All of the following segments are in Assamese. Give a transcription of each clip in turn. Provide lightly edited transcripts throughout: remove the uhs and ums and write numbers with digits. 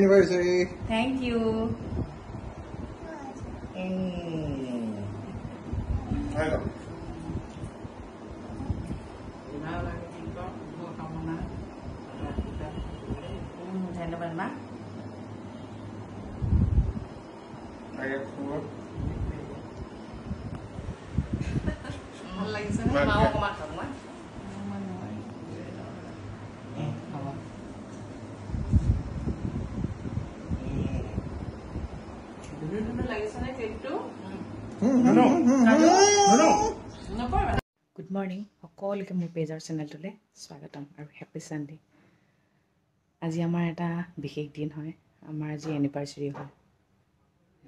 Anniversary. Thank you. Hello. ধন্যবাদ মা। ভাল লাগিছে নে মাও অকণমান খাব মই Good morning. সকলোকে মোৰ পেজৰ চেনেলটোলৈ স্বাগতম আৰু হেপী চানডে। আজি আমাৰ এটা বিশেষ দিন হয়। আমাৰ আজি এনিভাৰ্চাৰী হয়।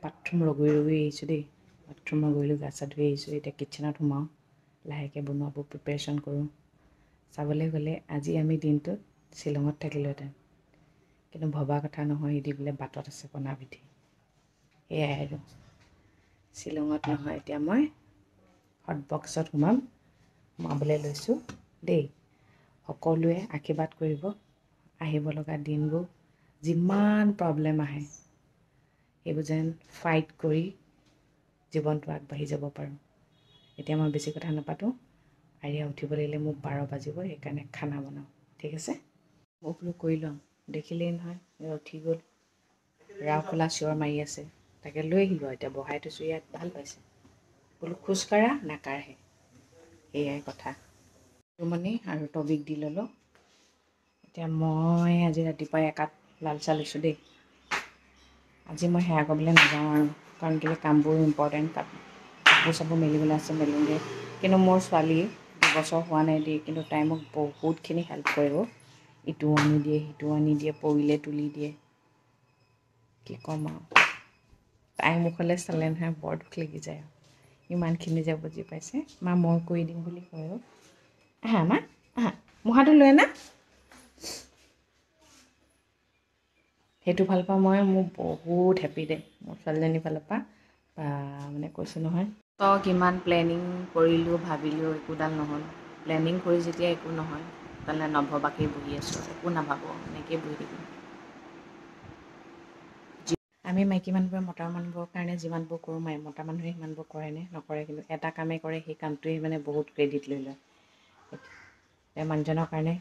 বাথৰুম ৰগৈ আহিছোঁ দেই। বাথৰুম ৰগৈ গা চা ধুই আহিছোঁ। এতিয়া কিটচেনত সোমাওঁ, লাহেকৈ বনোৱাবোৰ প্ৰিপেৰেশ্যন কৰোঁ। চাবলৈ গ'লে আজি আমি দিনটোত শ্বিলঙত থাকিলোহেঁতেন, কিন্তু ভবা কথা নহয়, এদি বোলে বাটত আছে কণাবিধি। সেয়াই আৰু শ্বিলঙত নহয়, এতিয়া মই হটবক্সত সোমাবলৈ লৈছোঁ দেই। সকলোৱে আশীৰ্বাদ কৰিব। আহিব লগা দিনবোৰ যিমান প্ৰব্লেম আহে সেইবোৰ যেন ফাইট কৰি জীৱনটো আগবাঢ়ি যাব পাৰোঁ। এতিয়া মই বেছি কথা নাপাতোঁ। আৰিয়া উঠিব লাগিলে মোক 12 বাজিব, সেইকাৰণে খানা বনাওঁ। ঠিক আছে, মই বোলো কৰি লওঁ। দেখিলেই নহয় উঠি গ'ল, ৰাও খোলা চিঞৰ মাৰি আছে। তাকে লৈ আহিলোঁ। এতিয়া বহাই থৈছোঁ ইয়াত, ভাল পাইছে। বোলো খোজকাঢ়া নাকাঢ়ে, সেয়াই কথা। মণি আৰু টবিক দি ল'লোঁ। এতিয়া মই আজি ৰাতিপুৱাই একাপ লাল চাহ লৈছোঁ দেই। আজি মই সেয়া কৰিবলৈ নাযাওঁ আৰু, কাৰণ কেলৈ কামবোৰ ইম্পৰ্টেণ্ট। কাপোৰ চাপোৰ মেলিবলৈ আছে, মেলোঁগৈ। কিন্তু মোৰ ছোৱালী 2 বছৰ হোৱা নাই দেই, কিন্তু তাই মোক বহুতখিনি হেল্প কৰিব। ইটো আনি দিয়ে, সিটো আনি দিয়ে, পৰিলে তুলি দিয়ে। কি ক'ম আৰু, তাই মুখলৈ চালে নহয় বৰ দুখ লাগি যায় আৰু। ইমানখিনি যে বুজি পাইছে। মা মই কৰি দিম বুলি কয় আৰু। আহা মা, আহা, মুহাটো লৈ আনা। সেইটো ভাল পাওঁ মই। মোৰ বহুত হেপী দে মোৰ ছোৱালীজনীৰ ফালৰ পৰা। মানে কৈছোঁ নহয়, তই কিমান প্লেনিং কৰিলোঁ, ভাবিলোঁ, একোডাল নহ'ল। প্লেনিং কৰি যেতিয়া একো নহয়, তালৈ নভবাকেই বহি আছোঁ। একো নাভাবোঁ, এনেকৈয়ে বহি থাকিম। আমি মাইকী মানুহবোৰে মতা মানুহবোৰৰ কাৰণে যিমানবোৰ কৰোঁ, মতা মানুহে সিমানবোৰ কৰেনে? নকৰে। কিন্তু এটা কামেই কৰে, সেই কামটোৱেই মানে বহুত ক্ৰেডিট লৈ লয়। মানুহজনৰ কাৰণে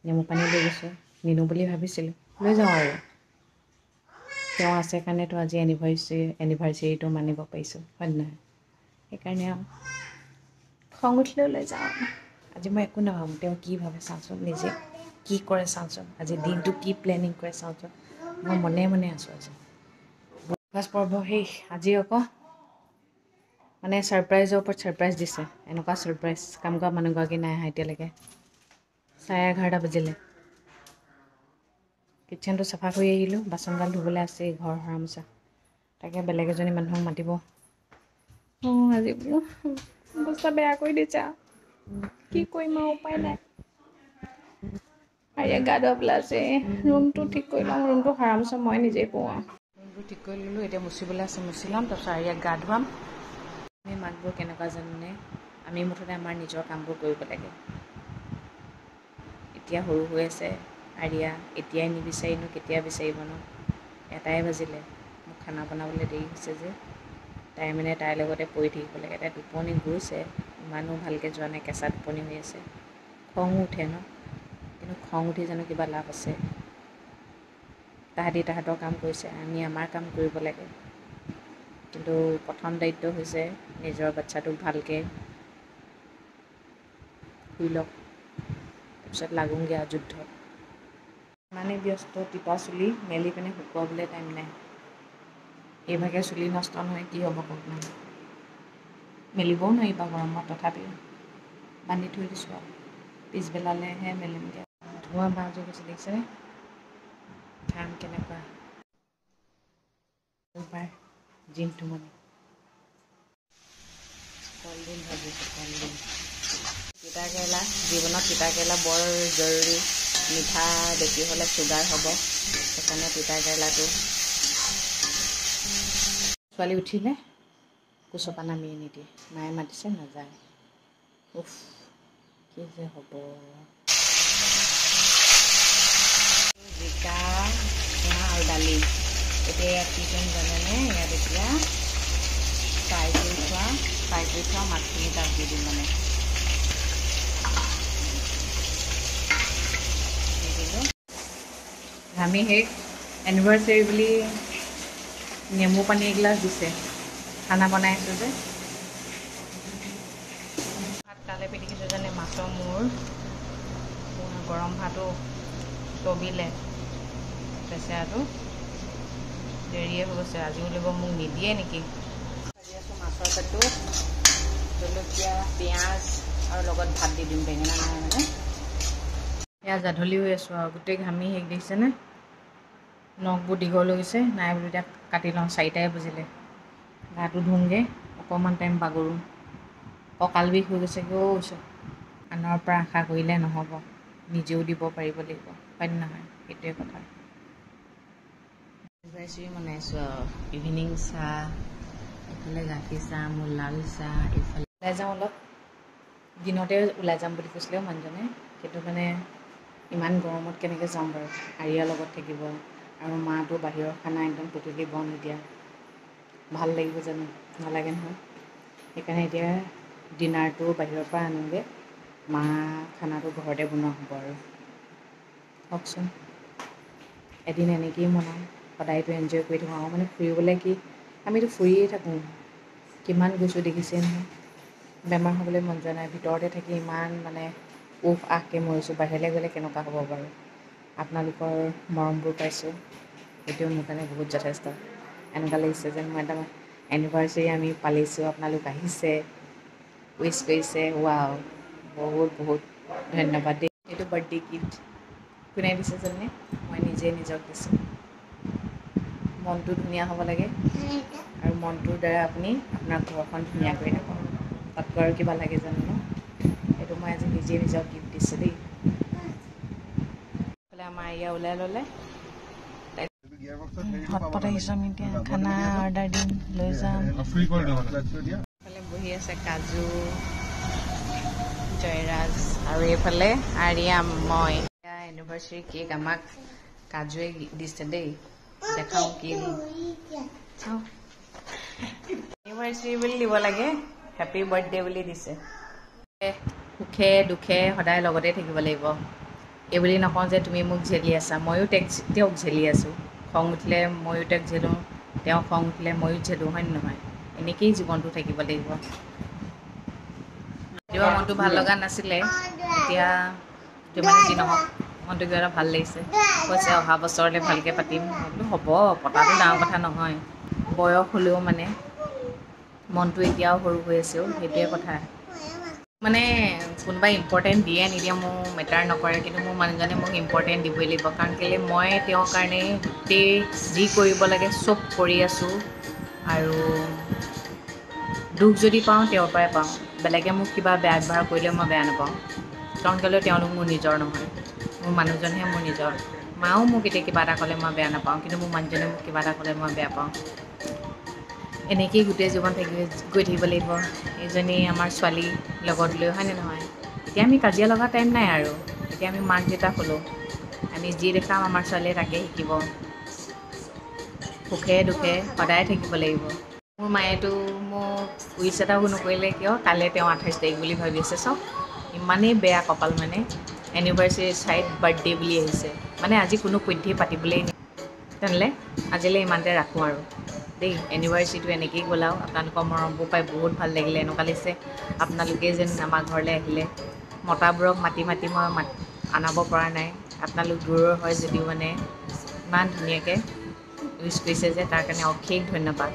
নেমু পানী লৈ গৈছোঁ। নিনো বুলি ভাবিছিলোঁ, লৈ যাওঁ আৰু। তেওঁ আছে কাৰণেতো আজি এনিভাৰ্চেৰীটো মানিব পাৰিছোঁ, হয় নহয়? সেইকাৰণে আৰু খং উঠিলেও লৈ যাওঁ। আজি মই একো নাভাবোঁ, তেওঁ কি ভাবে চাওঁচোন, নিজে কি কৰে চাওঁচোন, আজি দিনটো কি প্লেনিং কৰে চাওঁচোন। মই মনে মনে আছোঁ আজি। ব্ৰেকফাষ্ট পৰ্ব শেষ। আজি আকৌ মানে ছাৰপ্ৰাইজৰ ওপৰত ছাৰপ্ৰাইজ দিছে। এনেকুৱা ছাৰপ্ৰাইজ কাম কৰা মানুহগৰাকী নাই অহা এতিয়ালৈকে। 11:30 বাজিলে। কিটচেনটো চাফা কৰি আহিলোঁ। বাচনগাল ধুবলৈ আছেই, ঘৰ সৰা মোচা। তাকে বেলেগ এজনী মানুহক মাতিব। আজি বোলো অৱস্থা বেয়া কৰি দিছে আৰু কি কৰিম আৰু, উপায় নাই। আৰু গা ধুৱাবলৈ আছে। ৰুমটো ঠিক কৰি লওঁ। ৰুমটো সৰা মোচা মই নিজেই কৰোঁ আৰু। ৰুমটো ঠিক কৰি ল'লোঁ। এতিয়া মুচিবলৈ আছে, মুচি ল'ম। তাৰপিছত আৰিয়াক গা ধুৱাম। আমি মাকবোৰ কেনেকুৱা জানোনে, আমি মুঠতে আমাৰ নিজৰ কামবোৰ কৰিব লাগে। এতিয়া সৰু হৈ আছে আৰিয়া, এতিয়াই নিবিচাৰিনো কেতিয়া বিচাৰিব ন? 1টাই বাজিলে। মোক খানা বনাবলৈ দেৰি হৈছে যে, তাই মানে তাইৰ লগতে পৰি থাকিব লাগে। তাই টোপনি গৈছে, ইমানো ভালকৈ যোৱা নাই, কেঁচা টোপনি হৈ আছে। খঙো উঠে ন? কিন্তু খং উঠি জানো কিবা লাভ আছে? তাহাঁতি তাহাঁতৰ কাম কৰিছে, আমি আমাৰ কাম কৰিব লাগে। কিন্তু প্ৰথম দায়িত্ব হৈছে নিজৰ বাচ্ছাটোক ভালকৈ শুই লওক, তাৰপিছত লাগোংগৈ আৰু যুদ্ধত। ইমানেই ব্যস্ত, টিপা চুলি মেলি পিনে শুকুৱাবলৈ টাইম নাই। এইভাগে চুলি নষ্ট নহয়, কি হ'ব কওক নাই। মেলিবও নোৱাৰিবা গৰমত, তথাপিও বান্ধি থৈ দিছোঁ আৰু। পিছবেলালৈহে মেলিমগৈ। ধোঁৱা বাজো গৈছে, দেখিছেনে? ঘাম কেনেকুৱা পায় জিমটো মানে। কলডিল ভাজিছোঁ, কলডিল। তিতাকেৰেলা, জীৱনত তিতাকেৰেলা বৰ জৰুৰী। মিঠা বেছি হ'লে চুগাৰ হ'ব, সেইকাৰণে তিতাকেৰেলাটো। ছোৱালী উঠিলে, কোচপা নামি নিদিয়ে। মায়ে মাতিছে, নাযায়। উফ, কি যে হ'ব। জিকা আৰু দালি এতিয়া ইয়াত কি কৰিম জানেনে ইয়াত এতিয়া ফ্ৰাই কৰি থোৱা মাছখিনি তাত দি দিম মানে দি দিলোঁ আমি সেই এনিভাৰ্চাৰী বুলি নেমু পানী এগিলাচ দিছে খানা বনাই আছোঁ যে ভাত কালে পিটিকিছোঁ যেনে মাছৰ মূৰ গৰম ভাতো তবিলে বেচেৰাটো দেৰিয়ে হৈ গৈছে আজিও দিব মোক নিদিয়ে নেকি ভাজি আছোঁ মাছৰ পেটু জলকীয়া পিঁয়াজ আৰু লগত ভাত দি দিম বেঙেনা নাই মানে এয়া জাধলি হৈ আছোঁ আৰু গোটেই ঘামি শেষ দেখিছেনে নখবোৰ দীঘল হৈছে নাই বুলি এতিয়া কাটি লওঁ 4টাই বজিলে গাটো ধুমগৈ অকণমান টাইম বাগৰোঁ কঁকাল বিষ হৈ গৈছেগৈ ওচৰ আনৰ পৰা আশা কৰিলে নহ'ব নিজেও দিব পাৰিব লাগিব হয় নহয় সেইটোৱে কথা এনিভাৰ্চাৰী মনাইছোঁ আৰু ইভিনিং চাহ এইফালে গাখীৰ চাহ মোৰ লাল চাহ এইফালে ওলাই যাওঁ অলপ দিনতে ওলাই যাম বুলি কৈছিলে মানুহজনে কিন্তু মানে ইমান গৰমত কেনেকৈ যাম বাৰু আৰিয়াৰ লগত থাকিব আৰু মাটো বাহিৰৰ খানা একদম ট'টেলি বন্ধ এতিয়া ভাল লাগিব জানো নালাগে নহয় সেইকাৰণে এতিয়া ডিনাৰটো বাহিৰৰ পৰা আনোগৈ মা খানাটো ঘৰতে বনোৱা হ'ব আৰু কওকচোন এদিন এনেকৈয়ে মনাওঁ সদায়তো এনজয় কৰি থাকোঁ আৰু মানে ফুৰিবলৈ কি আমিতো ফুৰিয়ে থাকোঁ কিমান গৈছোঁ দেখিছে নহয় বেমাৰ হ'বলৈ মন যোৱা নাই ভিতৰতে থাকি ইমান মানে উফ আহকৈ মৰিছোঁ বাহিৰলৈ গ'লে কেনেকুৱা হ'ব বাৰু আপোনালোকৰ মৰমবোৰ পাইছোঁ সেইটোও মোৰ কাৰণে বহুত যথেষ্ট এনেকুৱা লাগিছে যেন মই এটা এনিভাৰ্চাৰী আমি পালিছোঁ আপোনালোক আহিছে উইচ কৰিছে ৱাও বহুত বহুত ধন্যবাদ দেই এইটো বাৰ্থডে গিফ্ট কোনে দিছে জানে মই নিজে নিজক দিছোঁ মনটো ধুনীয়া হ'ব লাগে আৰু মনটোৰ দ্বাৰা আপুনি আপোনাৰ ঘৰখন ধুনীয়া কৰি ৰাখক তাতকৈ আৰু কিবা লাগে জানো ন এইটো মই আজি নিজে নিজক গিফ্ট দিছোঁ দেই এইফালে আমাৰ এয়া ওলাই ল'লে হটপট আহিছোঁ আমি এতিয়া খানা অৰ্ডাৰ দিম লৈ যাম এইফালে বহি আছে কাজু জয়ৰাজ আৰু এইফালে আৰিয়া মই এনিভাৰ্চাৰী কেক আমাক কাজুৱে দিছে দেই দেখাওঁ কি চাওঁ এনিভাৰ্চাৰী বুলি দিব লাগে হেপী বাৰ্থডে বুলি দিছে সুখে দুখে সদায় লগতে থাকিব লাগিব এই বুলি নকওঁ যে তুমি মোক ঝেলি আছা ময়ো তেওঁক ঝেলি আছোঁ খং উঠিলে ময়ো তেওঁক ঝেলোঁ তেওঁ খং উঠিলে ময়ো ঝেলোঁ হয় নহয় এনেকৈয়ে জীৱনটো থাকিব লাগিব কেতিয়াবা মনটো ভাল লগা নাছিলে এতিয়া যিমান যি নহওক মনটো কিবা এটা ভাল লাগিছে কৈছে অহা বছৰলৈ ভালকৈ পাতিম মই বোলো হ'ব পতাটো ডাঙৰ কথা নহয় বয়স হ'লেও মানে মনটো এতিয়াও সৰু হৈ আছেও সেইটোৱে কথা মানে কোনোবাই ইম্পৰ্টেণ্ট দিয়ে নিদিয়ে মোৰ মেটাৰ নকৰে কিন্তু মোৰ মানুহজনে মোক ইম্পৰ্টেণ্ট দিবই লাগিব কাৰণ কেলৈ মই তেওঁৰ কাৰণে গোটেই যি কৰিব লাগে চব কৰি আছোঁ আৰু দুখ যদি পাওঁ তেওঁৰ পৰাই পাওঁ বেলেগে মোক কিবা বেয়া ব্যৱহাৰ কৰিলে মই বেয়া নাপাওঁ কাৰণ কেলৈ তেওঁলোক মোৰ নিজৰ নহয় মোৰ মানুহজনহে মোৰ নিজৰ মাও মোক এতিয়া কিবা এটা ক'লে মই বেয়া নাপাওঁ কিন্তু মোৰ মানুহজনে মোক কিবা এটা ক'লে মই বেয়া পাওঁ এনেকৈয়ে গোটেই জীৱন গৈ থাকিব লাগিব এইজনী আমাৰ ছোৱালী লগত লৈ হয়নে নহয় এতিয়া আমি কাজিয়া লগা টাইম নাই আৰু এতিয়া আমি মাক দেউতাক হ'লোঁ আমি যি দেখাম আমাৰ ছোৱালীয়ে তাকে শিকিব সুখে দুখে সদায় থাকিব লাগিব মোৰ মায়েতো মোক উইচ এটাও নকৰিলে কিয় কাইলৈ তেওঁ 28 তাৰিখ বুলি ভাবি আছে চাওক ইমানেই বেয়া কপাল মানে এনিভাৰ্চাৰী চাইড বাৰ্থডে বুলি আহিছে মানে আজি কোনো পধ্যেই পাতিবলৈ তেনেহ'লে আজিলৈ ইমানতে ৰাখোঁ আৰু দেই এনিভাৰ্চাৰীটো এনেকৈয়ে গ'ল আৰু আপোনালোকৰ মৰমবোৰ পাই বহুত ভাল লাগিলে এনেকুৱা লাগিছে আপোনালোকেই যেন আমাৰ ঘৰলৈ আহিলে মতাবোৰক মাতি মাতি মই আনাব পৰা নাই আপোনালোক দূৰৰ হয় যদিও মানে ইমান ধুনীয়াকৈ উইচ কৰিছে যে তাৰ কাৰণে অশেষ ধন্যবাদ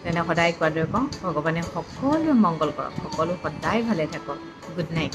তেনে সদায় কোৱাৰ দৰে কওঁ ভগৱানে সকলোৱে মংগল কৰক সকলো সদায় ভালে থাকক গুড নাইট